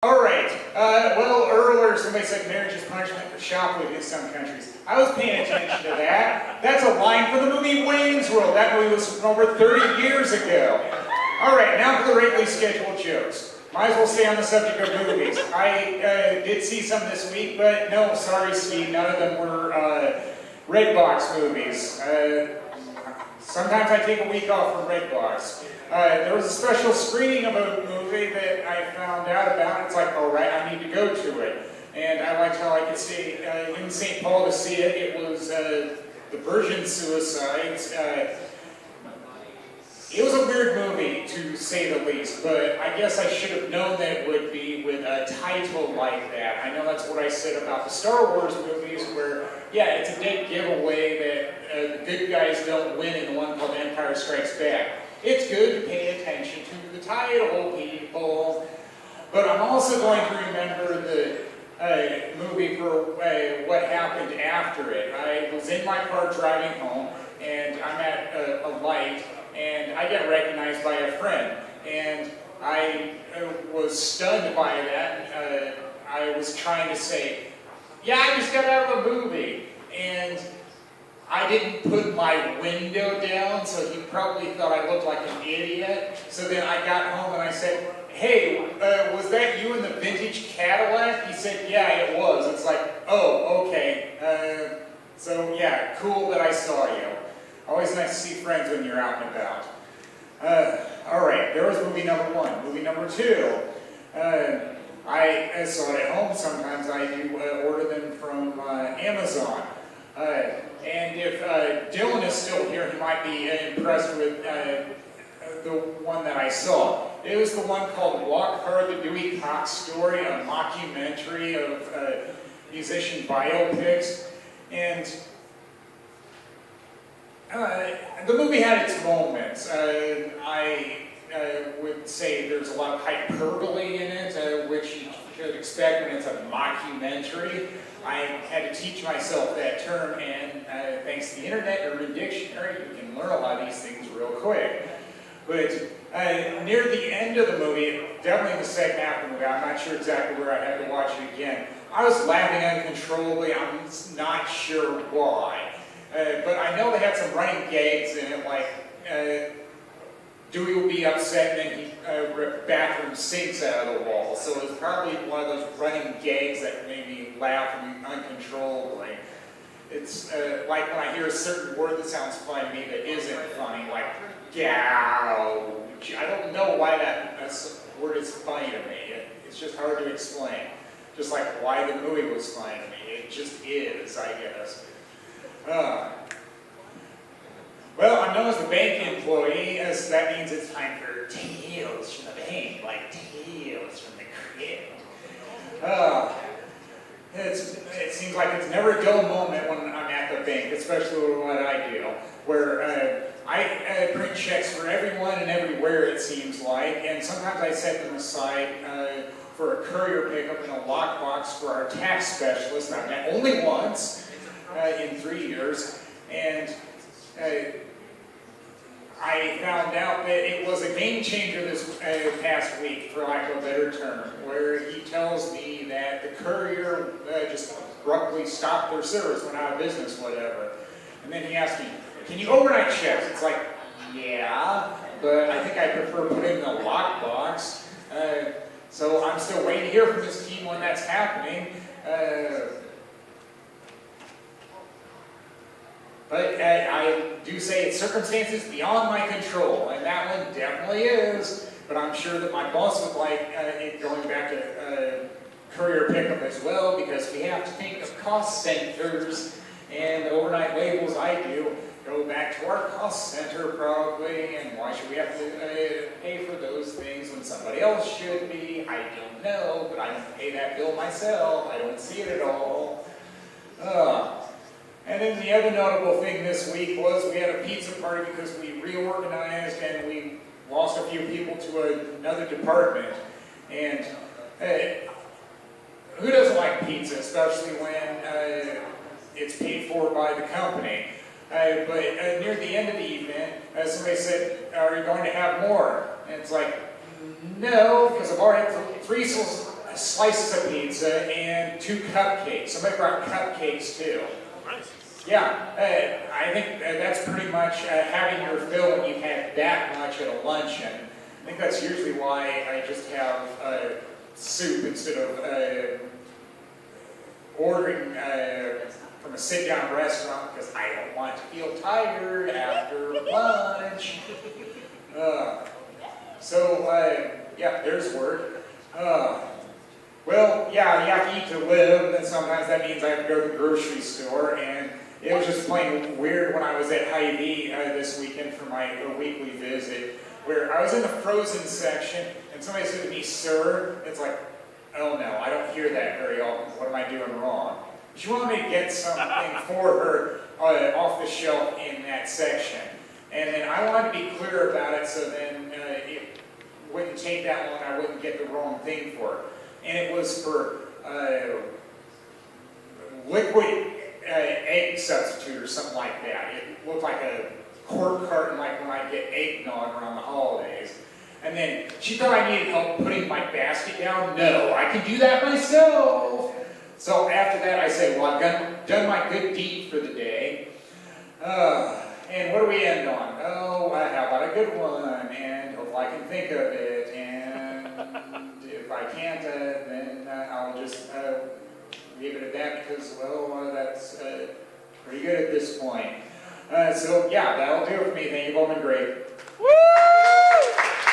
Alright, well, earlier somebody said marriage is punishment for shoplifting in some countries. I was paying attention to that. That's a line from the movie Wayne's World. That movie was from over 30 years ago. Alright, now for the regularly scheduled jokes. Might as well stay on the subject of movies. I did see some this week, but no, sorry Steve, none of them were Redbox movies. Sometimes I take a week off from Redbox. There was a special screening of a movie that I found out about. It's like, alright, I need to go to it. And I liked how I could stay in St. Paul to see it. It was the Virgin Suicides. It was a weird movie, to say the least, but I guess I should have known that it would be with a title like that. I know that's what I said about the Star Wars movies, where, yeah, it's a dead giveaway that the good guys don't win in the one called Empire Strikes Back. It's good to pay attention to the title, people. But I'm also going to remember the movie for what happened after it. I was in my car driving home, and I'm at a light, and I get recognized by a friend. And I was stunned by that. I was trying to say, yeah, I just got out of a movie. And I didn't put my window down, so he probably thought I looked like an idiot. So then I got home and I said, hey, was that you in the vintage Cadillac? He said, yeah, it was. It's like, oh, okay. So yeah, cool that I saw you. Always nice to see friends when you're out and about. Alright, there was movie number one. Movie number two. I saw it at home. Sometimes I do order them from Amazon. And if Dylan is still here, he might be impressed with the one that I saw. It was the one called Walk Hard, the Dewey Cox Story, a mockumentary of musician biopics. And the movie had its moments. I would say there's a lot of hyperbole in it, which you should expect when it's a mockumentary. I had to teach myself that term, and thanks to the internet or a dictionary, you can learn a lot of these things real quick. But near the end of the movie, definitely the second half of the movie, I'm not sure exactly where I had to watch it again, I was laughing uncontrollably. I'm not sure why. But I know they had some running gags in it, like Dewey would be upset and then he ripped bathroom sinks out of the wall. So it was probably one of those running gags that made me laugh uncontrollably. It's like when I hear a certain word that sounds funny to me that isn't funny, like gouge. I don't know why that word is funny to me. It's just hard to explain. Just like why the movie was funny to me. It just is, I guess. Well, I'm known as the bank employee, so that means it's time for tales from the bank, like tales from the crypt. It seems like it's never a dull moment when I'm at the bank, especially with what I do, where I print checks for everyone and everywhere, it seems like, and sometimes I set them aside for a courier pickup in a lockbox for our tax specialist. I've met only once in 3 years, and I found out that it was a game changer this past week, for lack of a better term, where he tells me that the courier just abruptly stopped their service, went out of business, whatever. And then he asked me, can you overnight checks? It's like, yeah, but I think I prefer putting in a lockbox. So I'm still waiting to hear from this team when that's happening. But I do say it's circumstances beyond my control, and that one definitely is. But I'm sure that my boss would like it going back to courier pickup as well, because we have to think of cost centers, and the overnight labels I do go back to our cost center probably, and why should we have to pay for those things when somebody else should be? I don't know, but I don't pay that bill myself. I don't see it at all. And then the other notable thing this week was we had a pizza party because we reorganized and we lost a few people to another department. And who doesn't like pizza, especially when it's paid for by the company? But near the end of the event, somebody said, are you going to have more? And it's like, no, because I've already had three slices of pizza and 2 cupcakes. Somebody brought cupcakes too. Nice. Yeah, I think that's pretty much having your fill when you've had that much at a luncheon. I think that's usually why I just have soup instead of ordering from a sit-down restaurant because I don't want to feel tired after lunch. Yeah, there's word. Well, yeah, you have to eat to live, and sometimes that means I have to go to the grocery store, and it was just plain weird when I was at Hy-Vee this weekend for my weekly visit, where I was in the frozen section, and somebody said to me, "Sir," it's like, oh no, I don't hear that very often. What am I doing wrong? She wanted me to get something for her off the shelf in that section. And then I wanted to be clear about it so then it wouldn't take that long, I wouldn't get the wrong thing for her. And it was for liquid egg substitute or something like that. It looked like a quart carton like when I get eggnog around the holidays. And then she thought I needed help putting my basket down. No, I can do that myself. So after that I said, well, I've done my good deed for the day. And what do we end on? Oh, how about a good one? And if I can think of it, and if I can't, then I'll just leave it at that because, well, that's pretty good at this point. So yeah, that'll do it for me. Thank you, all been great.